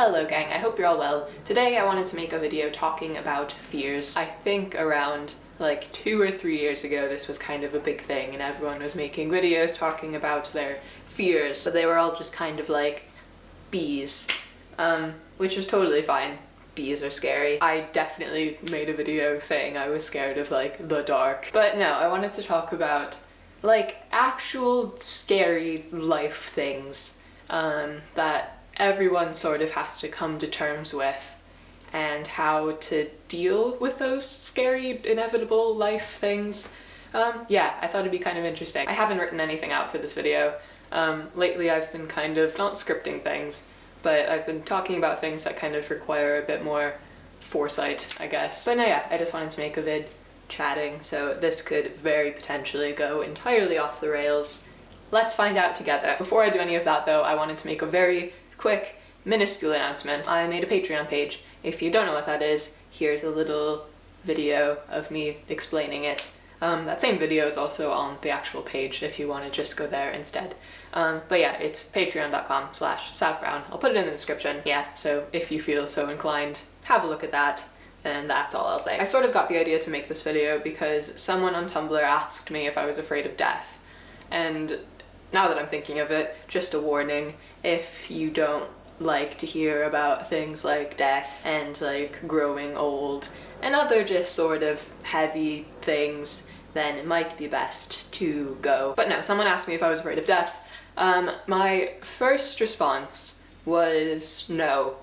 Hello gang, I hope you're all well. Today I wanted to make a video talking about fears. I think around like 2 or 3 years ago this was kind of a big thing and everyone was making videos talking about their fears, but they were all just kind of like bees, which was totally fine. Bees are scary. I definitely made a video saying I was scared of like the dark. But no, I wanted to talk about like actual scary life things that everyone sort of has to come to terms with, and how to deal with those scary, inevitable life things. Yeah, I thought it'd be kind of interesting. I haven't written anything out for this video. Lately I've been kind of not scripting things, but I've been talking about things that kind of require a bit more foresight, I guess. But no, yeah, I just wanted to make a vid chatting, so this could very potentially go entirely off the rails. Let's find out together. Before I do any of that though, I wanted to make a very quick, minuscule announcement. I made a Patreon page. If you don't know what that is, here's a little video of me explaining it. That same video is also on the actual page if you want to just go there instead. But yeah, it's patreon.com/savbrown. I'll put it in the description. Yeah, so if you feel so inclined, have a look at that, and that's all I'll say. I sort of got the idea to make this video because someone on Tumblr asked me if I was afraid of death, and now that I'm thinking of it, just a warning, if you don't like to hear about things like death and like growing old and other just sort of heavy things, then it might be best to go. But no, someone asked me if I was afraid of death. My first response was no.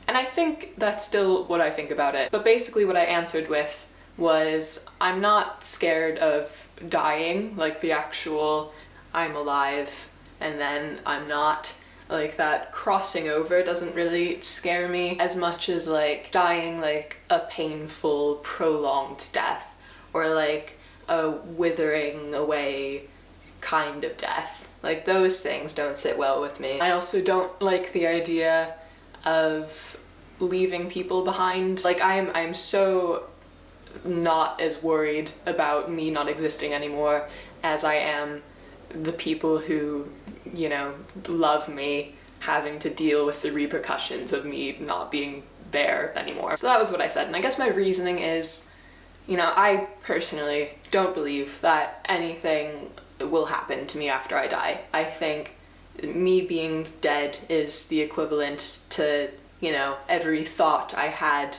And I think that's still what I think about it. But basically what I answered with was, I'm not scared of dying, like the actual I'm alive and then I'm not. Like that crossing over doesn't really scare me as much as like dying like a painful, prolonged death, or like a withering away kind of death. Like those things don't sit well with me. I also don't like the idea of leaving people behind. Like I'm so not as worried about me not existing anymore as I am the people who, you know, love me having to deal with the repercussions of me not being there anymore. So that was what I said, and I guess my reasoning is, you know, I personally don't believe that anything will happen to me after I die. I think me being dead is the equivalent to, you know, every thought I had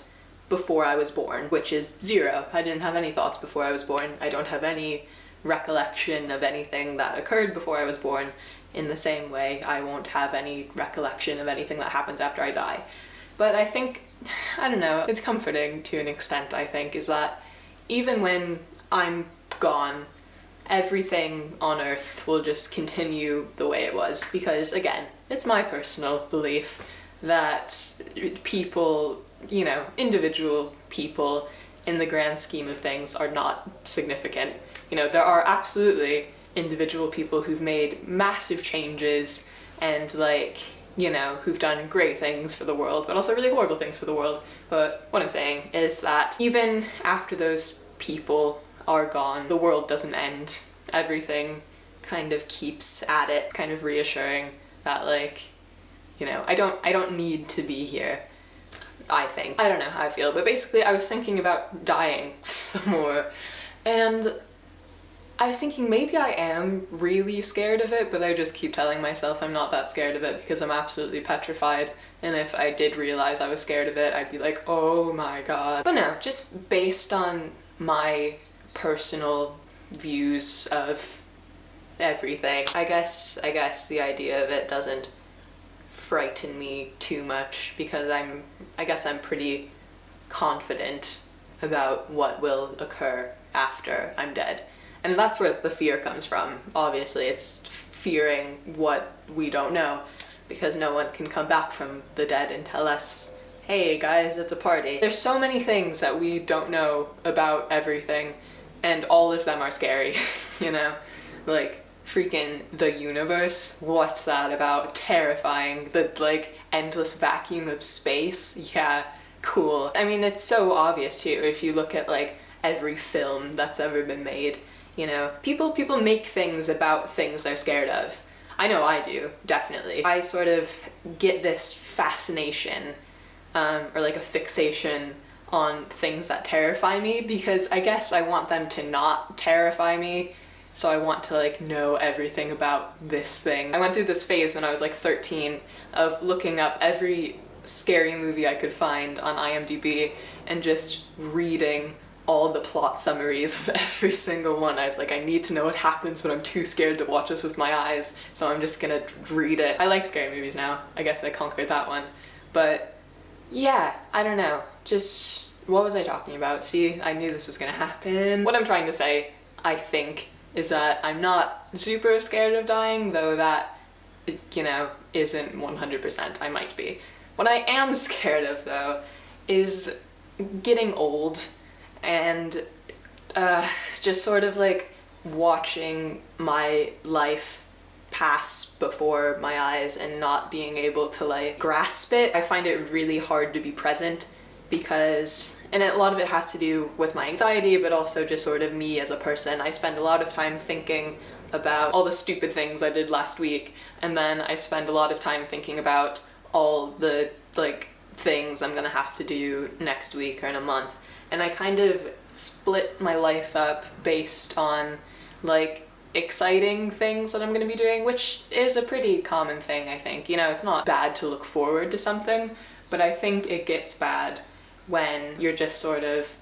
before I was born, which is zero. I didn't have any thoughts before I was born. I don't have any recollection of anything that occurred before I was born. In the same way, I won't have any recollection of anything that happens after I die. But I think, I don't know, it's comforting to an extent, I think, is that even when I'm gone, everything on Earth will just continue the way it was. Because again, it's my personal belief that people, you know, individual people in the grand scheme of things are not significant. You know, there are absolutely individual people who've made massive changes and like, you know, who've done great things for the world, but also really horrible things for the world. But what I'm saying is that even after those people are gone, the world doesn't end. Everything kind of keeps at it. It's kind of reassuring that, like, you know, I don't need to be here, I think. I don't know how I feel, but basically I was thinking about dying some more, and I was thinking maybe I am really scared of it, but I just keep telling myself I'm not that scared of it because I'm absolutely petrified, and if I did realize I was scared of it, I'd be like, oh my god. But no, just based on my personal views of everything, I guess the idea of it doesn't frighten me too much because I guess I'm pretty confident about what will occur after I'm dead. And that's where the fear comes from. Obviously, it's fearing what we don't know, because no one can come back from the dead and tell us, hey guys, it's a party. There's so many things that we don't know about everything, and all of them are scary, you know? Like, freaking the universe, what's that about? Terrifying. The, like, endless vacuum of space, yeah, cool. I mean, it's so obvious too, if you look at, like, every film that's ever been made. You know, people make things about things they're scared of. I know I do, definitely. I sort of get this fascination, or like a fixation on things that terrify me, because I guess I want them to not terrify me, so I want to like know everything about this thing. I went through this phase when I was like 13 of looking up every scary movie I could find on IMDb and just reading all the plot summaries of every single one. I was like, I need to know what happens, but I'm too scared to watch this with my eyes, so I'm just gonna read it. I like scary movies now. I guess I conquered that one. But yeah, I don't know. Just, what was I talking about? See, I knew this was gonna happen. What I'm trying to say, I think, is that I'm not super scared of dying, though that, you know, isn't 100%. I might be. What I am scared of, though, is getting old and just sort of like watching my life pass before my eyes and not being able to like grasp it. I find it really hard to be present because, and a lot of it has to do with my anxiety, but also just sort of me as a person. I spend a lot of time thinking about all the stupid things I did last week, and then I spend a lot of time thinking about all the like things I'm gonna have to do next week or in a month. And I kind of split my life up based on like exciting things that I'm going to be doing, which is a pretty common thing, I think. You know, it's not bad to look forward to something, but I think it gets bad when you're just sort of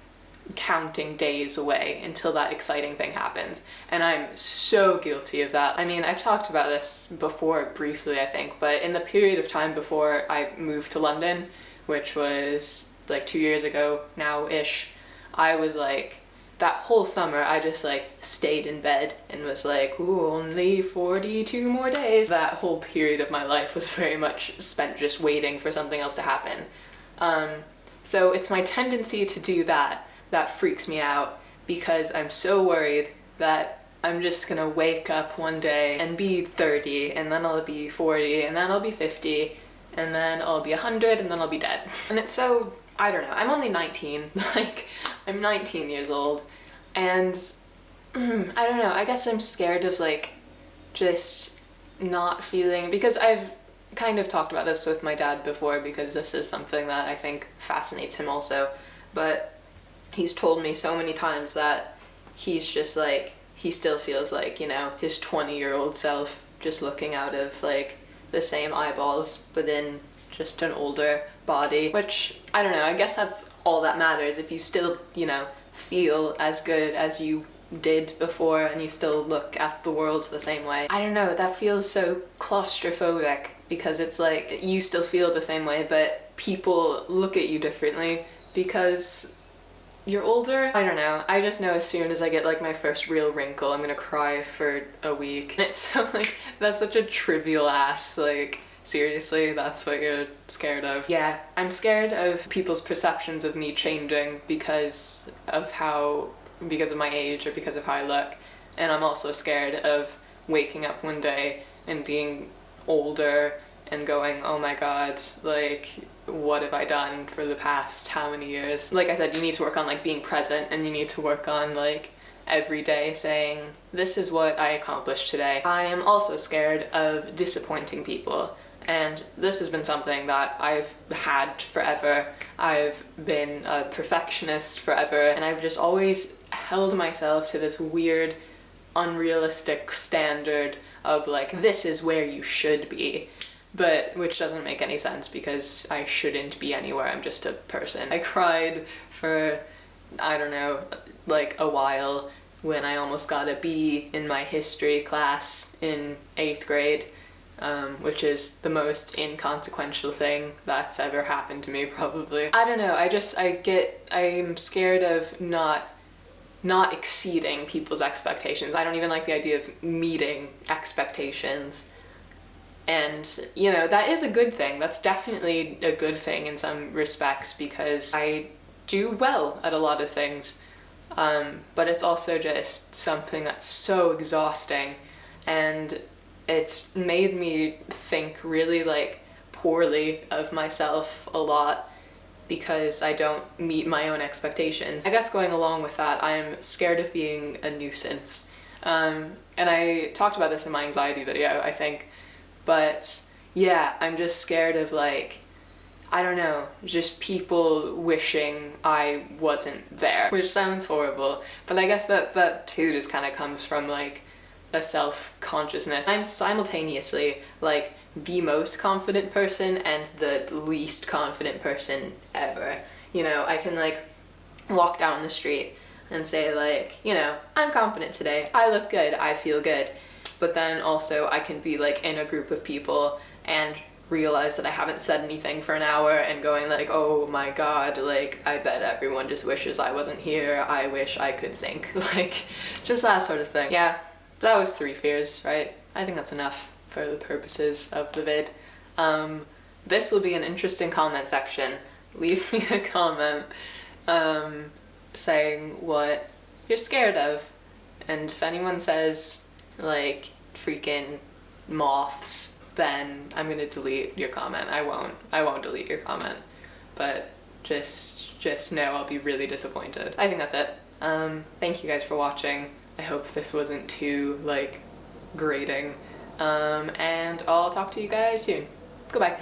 counting days away until that exciting thing happens. And I'm so guilty of that. I mean, I've talked about this before briefly, I think, but in the period of time before I moved to London, which was like 2 years ago now-ish, I was like, that whole summer I just like stayed in bed and was like, ooh, only 42 more days. That whole period of my life was very much spent just waiting for something else to happen. So it's my tendency to do that that freaks me out, because I'm so worried that I'm just gonna wake up one day and be 30, and then I'll be 40, and then I'll be 50, and then I'll be 100, and then I'll be dead. And it's so, I don't know, I'm only 19, like, I'm 19 years old, and I don't know, I guess I'm scared of like, just not feeling, because I've kind of talked about this with my dad before, because this is something that I think fascinates him also, but he's told me so many times that he's just like, he still feels like, you know, his 20-year-old self just looking out of like the same eyeballs, but in just an older body, which, I don't know, I guess that's all that matters. If you still, you know, feel as good as you did before and you still look at the world the same way. I don't know, that feels so claustrophobic, because it's like you still feel the same way, but people look at you differently because you're older. I don't know, I just know as soon as I get like my first real wrinkle, I'm gonna cry for a week. And it's so like, that's such a trivial ass, like, seriously, that's what you're scared of? Yeah, I'm scared of people's perceptions of me changing because of my age or because of how I look. And I'm also scared of waking up one day and being older and going, oh my god, like, what have I done for the past how many years? Like I said, you need to work on like being present, and you need to work on like every day saying, this is what I accomplished today. I am also scared of disappointing people, and this has been something that I've had forever. I've been a perfectionist forever, and I've just always held myself to this weird, unrealistic standard of like, this is where you should be. But which doesn't make any sense, because I shouldn't be anywhere, I'm just a person. I cried for, I don't know, like a while when I almost got a B in my history class in 8th grade, which is the most inconsequential thing that's ever happened to me, probably. I don't know, I'm scared of not exceeding people's expectations. I don't even like the idea of meeting expectations. And, you know, that is a good thing. That's definitely a good thing in some respects, because I do well at a lot of things. But it's also just something that's so exhausting, and it's made me think really, like, poorly of myself a lot, because I don't meet my own expectations. I guess going along with that, I'm scared of being a nuisance. And I talked about this in my anxiety video, I think. But yeah, I'm just scared of like, I don't know, just people wishing I wasn't there, which sounds horrible, but I guess that too just kind of comes from like a self-consciousness. I'm simultaneously like the most confident person and the least confident person ever. You know, I can like walk down the street and say like, you know, I'm confident today, I look good, I feel good. But then also I can be like in a group of people and realize that I haven't said anything for an hour and going like, oh my god, like I bet everyone just wishes I wasn't here, I wish I could sink. Like just that sort of thing. Yeah, that was 3 fears, right? I think that's enough for the purposes of the vid. This will be an interesting comment section. Leave me a comment saying what you're scared of, and if anyone says like freaking moths, then I'm gonna delete your comment. I won't delete your comment, but just know I'll be really disappointed. I think that's it. Thank you guys for watching. I hope this wasn't too like grating, and I'll talk to you guys soon. Goodbye.